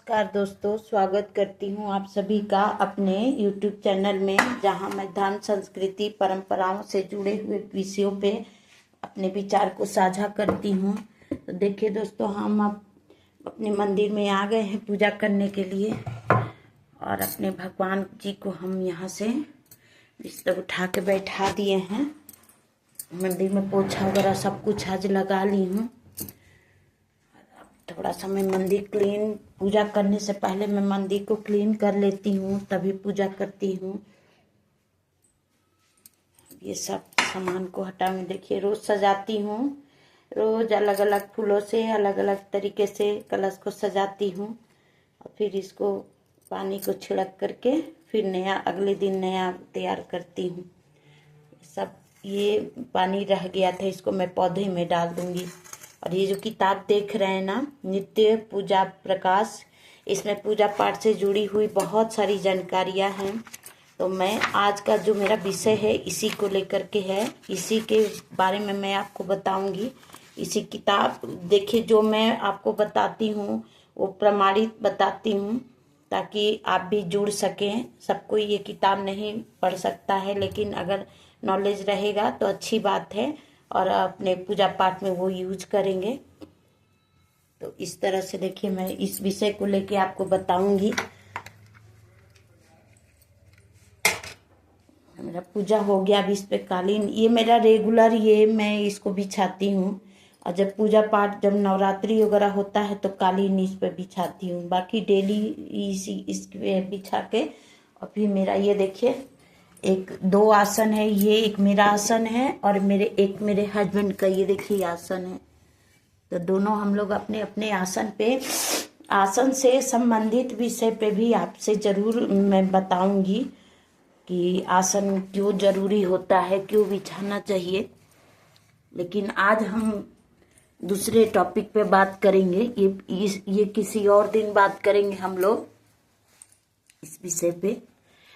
नमस्कार दोस्तों, स्वागत करती हूँ आप सभी का अपने YouTube चैनल में, जहाँ मैं धर्म, संस्कृति, परंपराओं से जुड़े हुए विषयों पे अपने विचार को साझा करती हूँ। तो देखिए दोस्तों, हम अब अपने मंदिर में आ गए हैं पूजा करने के लिए और अपने भगवान जी को हम यहाँ से बिस्तर उठा के बैठा दिए हैं। मंदिर में पोछा वगैरह सब कुछ आज लगा ली हूँ। थोड़ा सा मैं मंदिर क्लीन, पूजा करने से पहले मैं मंदिर को क्लीन कर लेती हूँ, तभी पूजा करती हूँ। ये सब सामान को हटा मैं देखिए रोज सजाती हूँ। रोज अलग अलग फूलों से अलग अलग तरीके से कलश को सजाती हूँ और फिर इसको पानी को छिड़क करके फिर नया अगले दिन नया तैयार करती हूँ। सब ये पानी रह गया था, इसको मैं पौधे में डाल दूंगी। और ये जो किताब देख रहे हैं ना, नित्य पूजा प्रकाश, इसमें पूजा पाठ से जुड़ी हुई बहुत सारी जानकारियां हैं। तो मैं आज का जो मेरा विषय है इसी को लेकर के है, इसी के बारे में मैं आपको बताऊंगी। इसी किताब देखिए, जो मैं आपको बताती हूँ वो प्रमाणित बताती हूँ ताकि आप भी जुड़ सकें। सबको ये किताब नहीं पढ़ सकता है, लेकिन अगर नॉलेज रहेगा तो अच्छी बात है और अपने पूजा पाठ में वो यूज करेंगे। तो इस तरह से देखिए, मैं इस विषय को लेके आपको बताऊंगी। मेरा पूजा हो गया। अब इस पे कालीन, ये मेरा रेगुलर, ये मैं इसको बिछाती हूँ। और जब पूजा पाठ, जब नवरात्रि वगैरह होता है तो कालीन इस पे बिछाती हूँ। बाकी डेली इस पे बिछा के, और फिर मेरा ये देखिए एक दो आसन है। ये एक मेरा आसन है और एक मेरे हस्बैंड का, ये देखिए आसन है। तो दोनों हम लोग अपने अपने आसन पे, आसन से संबंधित विषय पे भी आपसे जरूर मैं बताऊंगी कि आसन क्यों जरूरी होता है, क्यों बिछाना चाहिए। लेकिन आज हम दूसरे टॉपिक पे बात करेंगे। ये किसी और दिन बात करेंगे हम लोग इस विषय पे।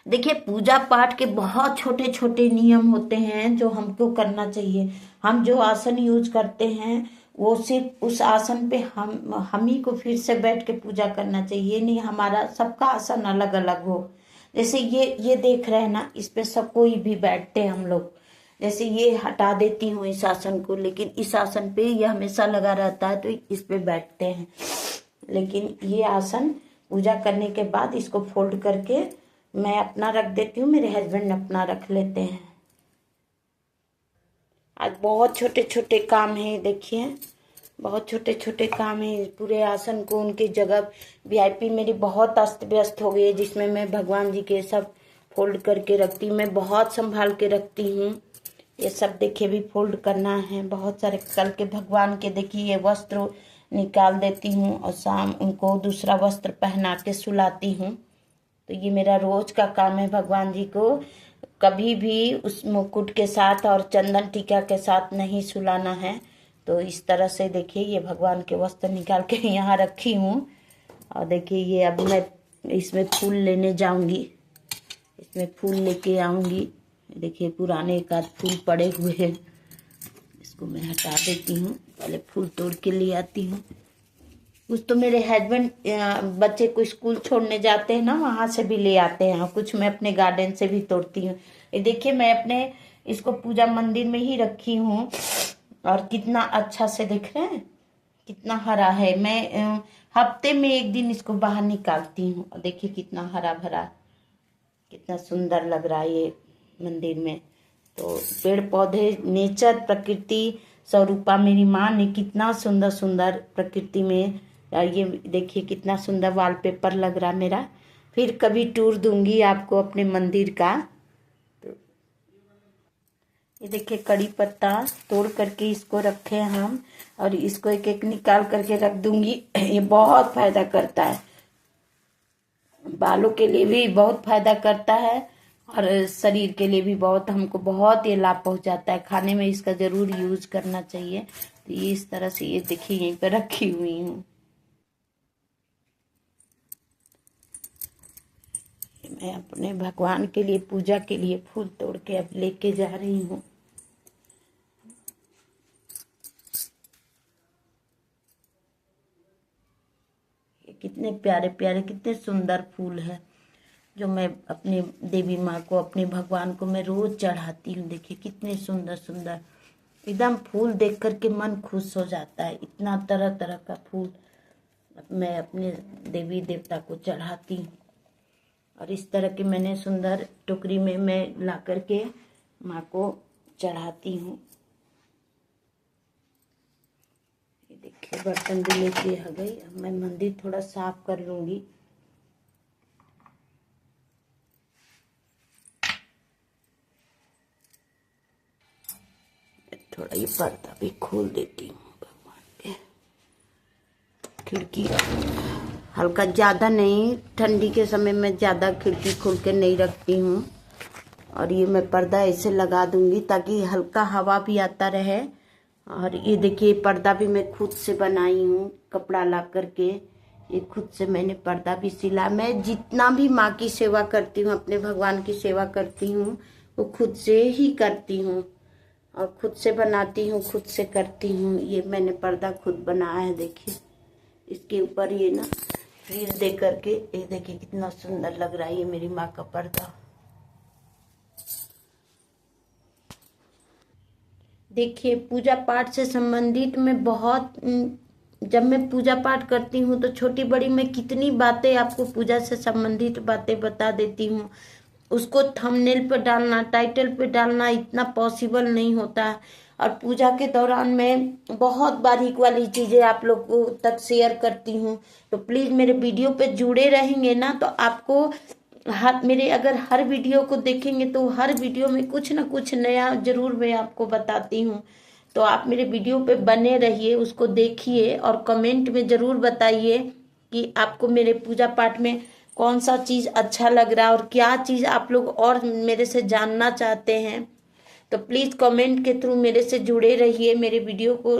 देखिए, पूजा पाठ के बहुत छोटे छोटे नियम होते हैं जो हमको करना चाहिए। हम जो आसन यूज करते हैं वो सिर्फ उस आसन पे हम ही को फिर से बैठ के पूजा करना चाहिए। नहीं, हमारा सबका आसन अलग अलग हो। जैसे ये देख रहे हैं ना, इस पे सब कोई भी बैठते हैं हम लोग। जैसे ये हटा देती हूँ इस आसन को, लेकिन इस आसन पे ये हमेशा लगा रहता है तो इस पे बैठते हैं। लेकिन ये आसन पूजा करने के बाद इसको फोल्ड करके मैं अपना रख देती हूँ, मेरे हस्बैंड अपना रख लेते हैं। आज बहुत छोटे छोटे काम हैं, देखिए बहुत छोटे छोटे काम हैं। पूरे आसन को उनकी जगह, वीआईपी मेरी बहुत अस्त व्यस्त हो गई है, जिसमें मैं भगवान जी के सब फोल्ड करके रखती हूँ। मैं बहुत संभाल के रखती हूँ। ये सब देखिए भी फोल्ड करना है, बहुत सारे कल के भगवान के देखिए ये वस्त्र निकाल देती हूँ और शाम उनको दूसरा वस्त्र पहना के सुलाती हूँ। तो ये मेरा रोज का काम है। भगवान जी को कभी भी उस मुकुट के साथ और चंदन टीका के साथ नहीं सुलाना है। तो इस तरह से देखिए ये भगवान के वस्त्र निकाल के यहाँ रखी हूँ। और देखिए ये अब मैं इसमें फूल लेने जाऊंगी, इसमें फूल लेके आऊंगी। देखिए पुराने एक आध फूल पड़े हुए हैं, इसको मैं हटा देती हूँ। पहले फूल तोड़ के ले आती हूँ। कुछ तो मेरे हस्बैंड बच्चे को स्कूल छोड़ने जाते हैं ना, वहां से भी ले आते हैं। कुछ मैं अपने गार्डन से भी तोड़ती हूँ। ये देखिए मैं अपने इसको पूजा मंदिर में ही रखी हूँ और कितना अच्छा से दिख रहे हैं, कितना हरा है। मैं हफ्ते में एक दिन इसको बाहर निकालती हूँ और देखिए कितना हरा भरा, कितना सुंदर लग रहा है ये मंदिर में। तो पेड़ पौधे, नेचर, प्रकृति स्वरूपा मेरी माँ ने कितना सुंदर सुंदर प्रकृति में, ये देखिए कितना सुंदर वॉलपेपर लग रहा मेरा। फिर कभी टूर दूंगी आपको अपने मंदिर का। तो ये देखिए कड़ी पत्ता तोड़ करके इसको रखे हम, और इसको एक एक निकाल करके रख दूंगी। ये बहुत फायदा करता है, बालों के लिए भी बहुत फायदा करता है और शरीर के लिए भी बहुत, हमको बहुत ये लाभ पहुंचाता है। खाने में इसका जरूर यूज करना चाहिए। तो ये इस तरह से ये देखिए यहीं पर रखी हुई हूँ। मैं अपने भगवान के लिए, पूजा के लिए फूल तोड़ के अब लेके जा रही हूँ। कितने प्यारे प्यारे, कितने सुंदर फूल है, जो मैं अपनी देवी माँ को, अपने भगवान को मैं रोज चढ़ाती हूँ। देखिए कितने सुंदर सुंदर, एकदम फूल देख करके मन खुश हो जाता है। इतना तरह तरह का फूल मैं अपने देवी देवता को चढ़ाती हूँ। और इस तरह की मैंने सुंदर टोकरी में मैं ला करके माँ को चढ़ाती हूँ। ये देखिए बर्तन भी लेके आ गई। अब मैं मंदिर थोड़ा साफ कर लूँगी। थोड़ा ये पर्दा भी खोल देती हूँ भगवान के। खिड़की हल्का, ज़्यादा नहीं, ठंडी के समय में ज़्यादा खिड़की खोल के नहीं रखती हूँ। और ये मैं पर्दा ऐसे लगा दूंगी ताकि हल्का हवा भी आता रहे। और ये देखिए पर्दा भी मैं खुद से बनाई हूँ, कपड़ा ला करके। ये खुद से मैंने पर्दा भी सिला। मैं जितना भी माँ की सेवा करती हूँ, अपने भगवान की सेवा करती हूँ, वो खुद से ही करती हूँ और खुद से बनाती हूँ, खुद से करती हूँ। ये मैंने पर्दा खुद बनाया है। देखिए इसके ऊपर ये ना फ्रीज दे करके, ये देखिए कितना सुंदर लग रहा है ये मेरी माँ का पर्दा। देखिए पूजा पाठ से संबंधित मैं बहुत, जब मैं पूजा पाठ करती हूँ तो छोटी बड़ी मैं कितनी बातें आपको पूजा से संबंधित बातें बता देती हूँ। उसको थंबनेल पे डालना, टाइटल पे डालना इतना पॉसिबल नहीं होता है। और पूजा के दौरान मैं बहुत बारीक वाली चीजें आप लोग को तक शेयर करती हूँ। तो प्लीज मेरे वीडियो पे जुड़े रहेंगे ना, तो आपको मेरे अगर हर वीडियो को देखेंगे तो हर वीडियो में कुछ ना कुछ नया जरूर मैं आपको बताती हूँ। तो आप मेरे वीडियो पे बने रहिए, उसको देखिए और कमेंट में जरूर बताइए कि आपको मेरे पूजा पाठ में कौन सा चीज अच्छा लग रहा है और क्या चीज आप लोग और मेरे से जानना चाहते हैं। तो प्लीज कमेंट के थ्रू मेरे से जुड़े रहिए। मेरे वीडियो को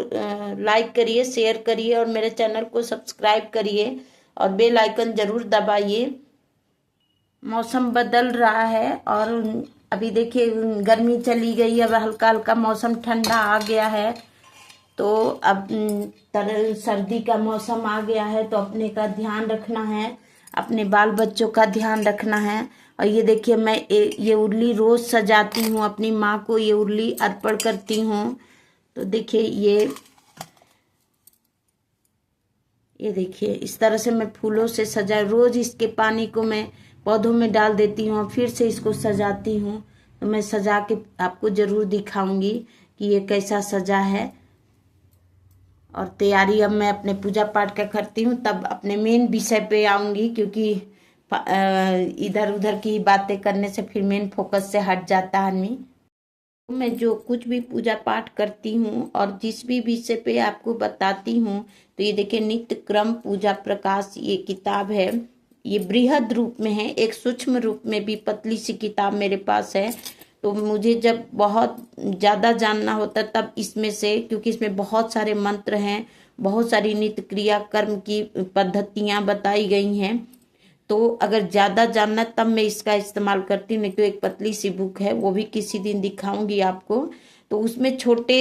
लाइक करिए, शेयर करिए और मेरे चैनल को सब्सक्राइब करिए और बेल आइकन जरूर दबाइए। मौसम बदल रहा है और अभी देखिए गर्मी चली गई, अब हल्का हल्का मौसम ठंडा आ गया है। तो अब सर्दी का मौसम आ गया है, तो अपने का ध्यान रखना है, अपने बाल बच्चों का ध्यान रखना है। और ये देखिए मैं ये उर्ली रोज सजाती हूँ, अपनी माँ को ये उर्ली अर्पण करती हूँ। तो देखिए ये देखिए इस तरह से मैं फूलों से सजा, रोज इसके पानी को मैं पौधों में डाल देती हूँ, फिर से इसको सजाती हूँ। तो मैं सजा के आपको जरूर दिखाऊंगी कि ये कैसा सजा है। और तैयारी अब मैं अपने पूजा पाठ का करती हूँ, तब अपने मेन विषय पे आऊंगी, क्योंकि इधर उधर की बातें करने से फिर मेन फोकस से हट जाता है आदमी। मैं जो कुछ भी पूजा पाठ करती हूँ और जिस भी विषय पे आपको बताती हूँ, तो ये देखिए नित्य क्रम पूजा प्रकाश ये किताब है। ये बृहद रूप में है, एक सूक्ष्म रूप में भी पतली सी किताब मेरे पास है। तो मुझे जब बहुत ज़्यादा जानना होता तब इसमें से, क्योंकि इसमें बहुत सारे मंत्र हैं, बहुत सारी नित्य क्रिया कर्म की पद्धतियाँ बताई गई हैं। तो अगर ज़्यादा जानना तब मैं इसका इस्तेमाल करती हूँ, नहीं तो एक पतली सी बुक है, वो भी किसी दिन दिखाऊंगी आपको। तो उसमें छोटे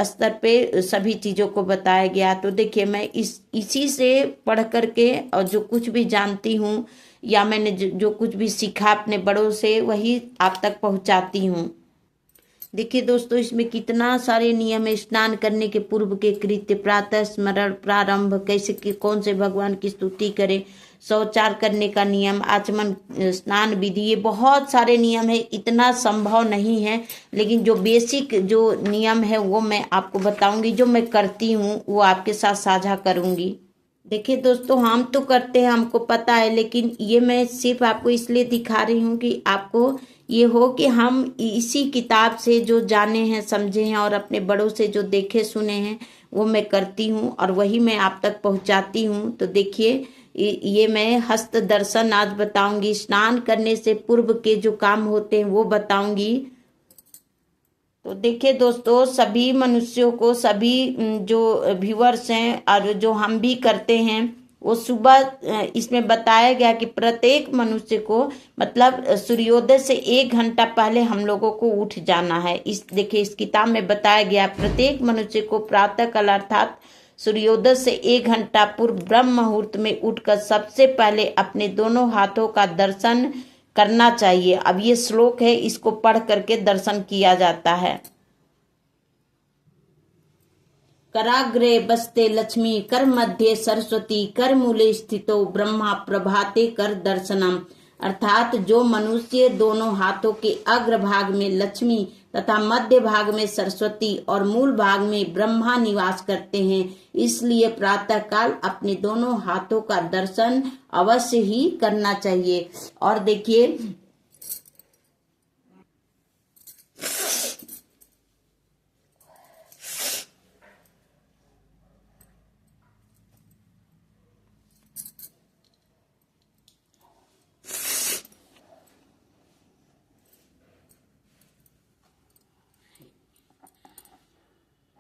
स्तर पे सभी चीज़ों को बताया गया। तो देखिए मैं इसी से पढ़ करके और जो कुछ भी जानती हूँ या मैंने जो कुछ भी सीखा अपने बड़ों से, वही आप तक पहुँचाती हूँ। देखिए दोस्तों इसमें कितना सारे नियम है। स्नान करने के पूर्व के कृत्य, प्रातः स्मरण प्रारंभ, कैसे कि कौन से भगवान की स्तुति करें, शौचार करने का नियम, आचमन, स्नान विधि, ये बहुत सारे नियम है। इतना संभव नहीं है, लेकिन जो बेसिक जो नियम है वो मैं आपको बताऊंगी, जो मैं करती हूँ वो आपके साथ साझा करूंगी। देखिए दोस्तों हम तो करते हैं, हमको पता है, लेकिन ये मैं सिर्फ आपको इसलिए दिखा रही हूँ कि आपको ये हो कि हम इसी किताब से जो जाने हैं, समझे हैं और अपने बड़ों से जो देखे सुने हैं वो मैं करती हूँ और वही मैं आप तक पहुँचाती हूँ। तो देखिए ये मैं हस्त दर्शन आज बताऊंगी, स्नान करने से पूर्व के जो काम होते हैं वो बताऊंगी। तो देखिए दोस्तों सभी मनुष्यों को, सभी जो व्यूअर्स हैं और जो हम भी करते हैं, वो सुबह इसमें बताया गया कि प्रत्येक मनुष्य को मतलब सूर्योदय से 1 घंटा पहले हम लोगों को उठ जाना है। देखिए इस किताब में बताया गया प्रत्येक मनुष्य को प्रातः काल अर्थात सूर्योदय से 1 घंटा पूर्व ब्रह्म मुहूर्त में उठकर सबसे पहले अपने दोनों हाथों का दर्शन करना चाहिए। अब ये श्लोक है, इसको पढ़ करके दर्शन किया जाता है। कराग्रे बस्ते लक्ष्मी, कर मध्य सरस्वती, कर मूले स्थितो ब्रह्मा, प्रभाते कर दर्शनम। अर्थात जो मनुष्य दोनों हाथों के अग्र भाग में लक्ष्मी तथा मध्य भाग में सरस्वती और मूल भाग में ब्रह्मा निवास करते हैं, इसलिए प्रातः काल अपने दोनों हाथों का दर्शन अवश्य ही करना चाहिए। और देखिए,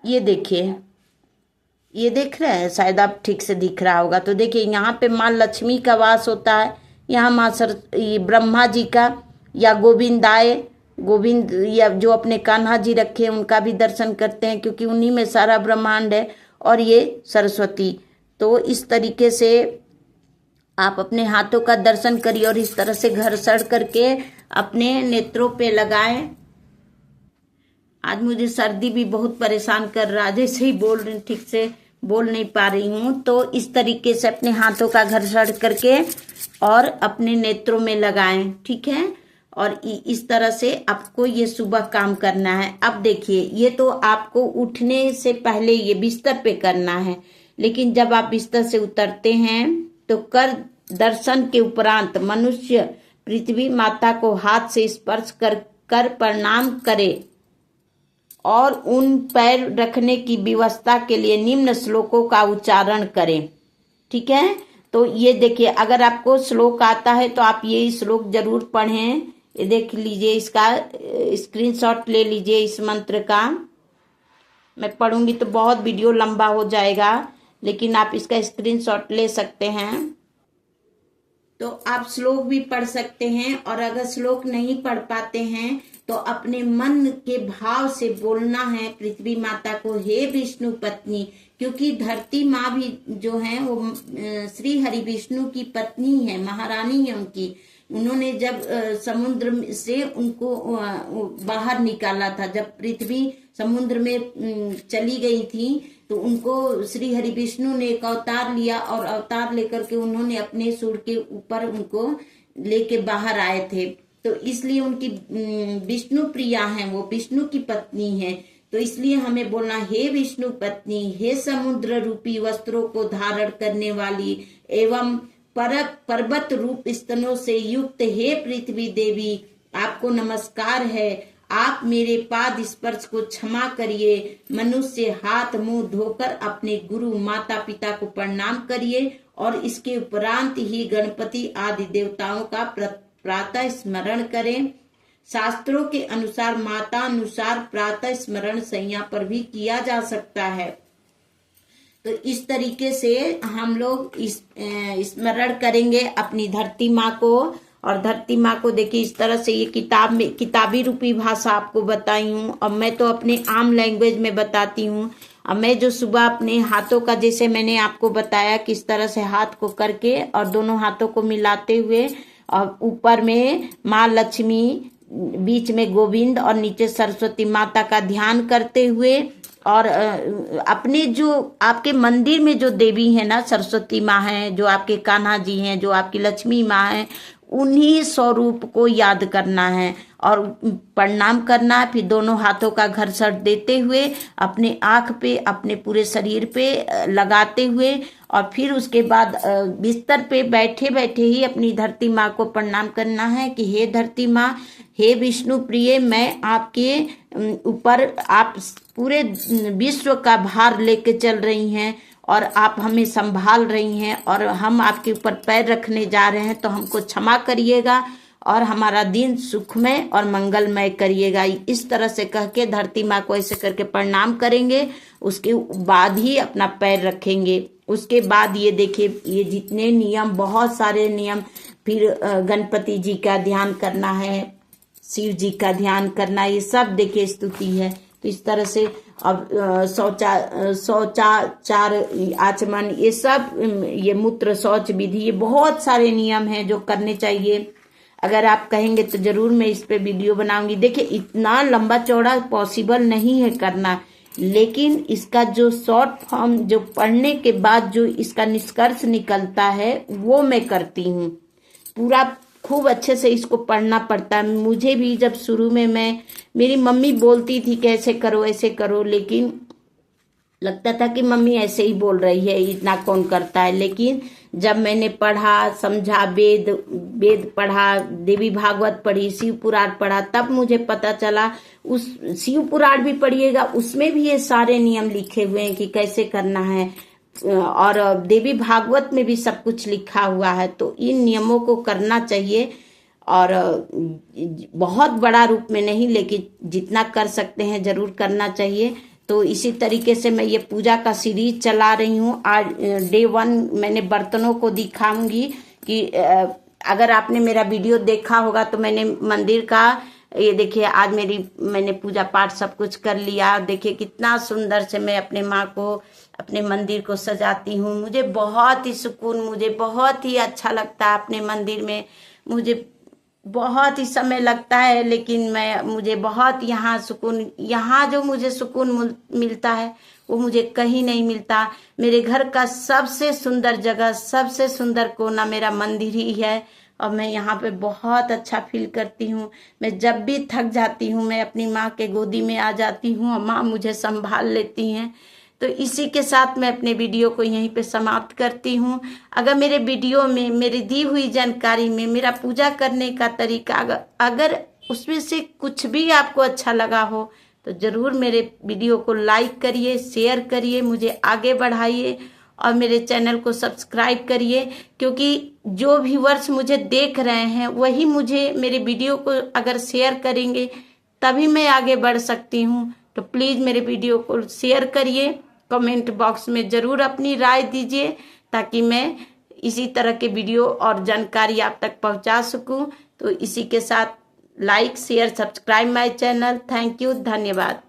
ये देखिए, ये देख रहे हैं, शायद आप ठीक से दिख रहा होगा। तो देखिए, यहाँ पे माँ लक्ष्मी का वास होता है, यहाँ माँ ब्रह्मा जी का, या गोविंद या जो अपने कान्हा जी रखे हैं उनका भी दर्शन करते हैं, क्योंकि उन्हीं में सारा ब्रह्मांड है। और ये सरस्वती। तो इस तरीके से आप अपने हाथों का दर्शन करिए और इस तरह से घर्षण करके अपने नेत्रों पे लगाएं। आज मुझे सर्दी भी बहुत परेशान कर रहा है, जैसे ही ठीक से बोल नहीं पा रही हूँ। तो इस तरीके से अपने हाथों का घर्षण करके और अपने नेत्रों में लगाएं, ठीक है। और इस तरह से आपको ये सुबह काम करना है। अब देखिए, ये तो आपको उठने से पहले ये बिस्तर पे करना है, लेकिन जब आप बिस्तर से उतरते हैं तो कर दर्शन के उपरांत मनुष्य पृथ्वी माता को हाथ से स्पर्श कर प्रणाम करे और उन पैर रखने की व्यवस्था के लिए निम्न श्लोकों का उच्चारण करें, ठीक है। तो ये देखिए, अगर आपको श्लोक आता है तो आप ये श्लोक जरूर पढ़ें। ये देख लीजिए, इसका स्क्रीनशॉट ले लीजिए इस मंत्र का। मैं पढ़ूंगी तो बहुत वीडियो लंबा हो जाएगा, लेकिन आप इसका स्क्रीनशॉट ले सकते हैं। तो आप श्लोक भी पढ़ सकते हैं, और अगर श्लोक नहीं पढ़ पाते हैं तो अपने मन के भाव से बोलना है पृथ्वी माता को, हे विष्णु पत्नी, क्योंकि धरती माँ भी जो है वो श्री हरि विष्णु की पत्नी है, महारानी है उनकी। उन्होंने जब समुद्र से उनको बाहर निकाला था, जब पृथ्वी समुद्र में चली गई थी, तो उनको श्री हरि विष्णु ने एक अवतार लिया, और अवतार लेकर के उन्होंने अपने सूर के ऊपर उनको लेके बाहर आए थे। तो इसलिए उनकी विष्णु प्रिया हैं, वो विष्णु की पत्नी है। तो इसलिए हमें बोलना, हे विष्णु पत्नी, हे समुद्र रूपी वस्त्रों को धारण करने वाली एवं पर्वत रूप स्तनों से युक्त हे पृथ्वी देवी, आपको नमस्कार है। आप मेरे पाद स्पर्श को क्षमा करिए। मनुष्य हाथ मुंह धोकर अपने गुरु माता पिता को प्रणाम करिए और इसके उपरांत ही गणपति आदि देवताओं का प्रातः स्मरण करें। शास्त्रों के अनुसार माता अनुसार प्रातः स्मरण सैया पर भी किया जा सकता है। तो इस तरीके से हम लोग स्मरण करेंगे अपनी धरती माँ को। और धरती माँ को देखिए, इस तरह से ये किताब में किताबी रूपी भाषा आपको बताई हूँ। अब मैं तो अपने आम लैंग्वेज में बताती हूँ। अब मैं जो सुबह अपने हाथों का, जैसे मैंने आपको बताया किस तरह से हाथ को करके और दोनों हाथों को मिलाते हुए, और ऊपर में माँ लक्ष्मी, बीच में गोविंद और नीचे सरस्वती माता का ध्यान करते हुए, और अपने जो आपके मंदिर में जो देवी है ना, सरस्वती माँ है, जो आपके कान्हा जी हैं, जो आपकी लक्ष्मी माँ है, उन्हीं स्वरूप को याद करना है और प्रणाम करना है। फिर दोनों हाथों का घर्षण देते हुए अपने आँख पे, अपने पूरे शरीर पे लगाते हुए, और फिर उसके बाद बिस्तर पे बैठे बैठे ही अपनी धरती माँ को प्रणाम करना है कि हे धरती माँ, हे विष्णु प्रिय, मैं आपके ऊपर, आप पूरे विश्व का भार लेके चल रही हैं और आप हमें संभाल रही हैं, और हम आपके ऊपर पैर रखने जा रहे हैं, तो हमको क्षमा करिएगा और हमारा दिन सुखमय और मंगलमय करिएगा। इस तरह से कह के धरती माँ को ऐसे करके प्रणाम करेंगे। उसके बाद ही अपना पैर रखेंगे। उसके बाद ये देखिए, ये जितने नियम, बहुत सारे नियम, फिर गणपति जी का ध्यान करना है, शिव जी का ध्यान करना, ये सब देखिए स्तुति है। तो इस तरह से अब शौचाचार आचमन, ये सब, ये मूत्र शौच विधि, ये बहुत सारे नियम हैं जो करने चाहिए। अगर आप कहेंगे तो जरूर मैं इस पे वीडियो बनाऊंगी। देखिए इतना लंबा चौड़ा पॉसिबल नहीं है करना, लेकिन इसका जो शॉर्ट फॉर्म जो पढ़ने के बाद जो इसका निष्कर्ष निकलता है वो मैं करती हूँ। पूरा खूब अच्छे से इसको पढ़ना पड़ता है। मुझे भी जब शुरू में मेरी मम्मी बोलती थी कैसे करो ऐसे करो, लेकिन लगता था कि मम्मी ऐसे ही बोल रही है, इतना कौन करता है। लेकिन जब मैंने पढ़ा, समझा, वेद पढ़ा, देवी भागवत पढ़ी, शिव पुराण पढ़ा, तब मुझे पता चला। उस शिव पुराण भी पढ़िएगा, उसमें भी ये सारे नियम लिखे हुए हैं कि कैसे करना है, और देवी भागवत में भी सब कुछ लिखा हुआ है। तो इन नियमों को करना चाहिए, और बहुत बड़ा रूप में नहीं, लेकिन जितना कर सकते हैं जरूर करना चाहिए। तो इसी तरीके से मैं ये पूजा का सीरीज चला रही हूँ। आज डे 1 मैंने बर्तनों को दिखाऊंगी कि अगर आपने मेरा वीडियो देखा होगा तो मैंने मंदिर का, ये देखिए आज मैंने पूजा पाठ सब कुछ कर लिया। देखिए कितना सुंदर से मैं अपने माँ को, अपने मंदिर को सजाती हूँ। मुझे बहुत ही सुकून, मुझे बहुत ही अच्छा लगता है अपने मंदिर में। मुझे बहुत ही समय लगता है, लेकिन मुझे बहुत यहाँ सुकून, यहाँ जो मुझे सुकून मिलता है वो मुझे कहीं नहीं मिलता। मेरे घर का सबसे सुंदर जगह, सबसे सुंदर कोना मेरा मंदिर ही है, और मैं यहाँ पे बहुत अच्छा फील करती हूँ। मैं जब भी थक जाती हूँ मैं अपनी माँ के गोदी में आ जाती हूँ और माँ मुझे संभाल लेती हैं। तो इसी के साथ मैं अपने वीडियो को यहीं पे समाप्त करती हूँ। अगर मेरे वीडियो में, मेरी दी हुई जानकारी में, मेरा पूजा करने का तरीका अगर उसमें से कुछ भी आपको अच्छा लगा हो तो ज़रूर मेरे वीडियो को लाइक करिए, शेयर करिए, मुझे आगे बढ़ाइए, और मेरे चैनल को सब्सक्राइब करिए। क्योंकि जो व्यूअर्स मुझे देख रहे हैं वही मुझे मेरे वीडियो को अगर शेयर करेंगे तभी मैं आगे बढ़ सकती हूँ। तो प्लीज़ मेरे वीडियो को शेयर करिए, कमेंट बॉक्स में ज़रूर अपनी राय दीजिए, ताकि मैं इसी तरह के वीडियो और जानकारी आप तक पहुंचा सकूं। तो इसी के साथ like, share, subscribe my channel. Thank you, धन्यवाद।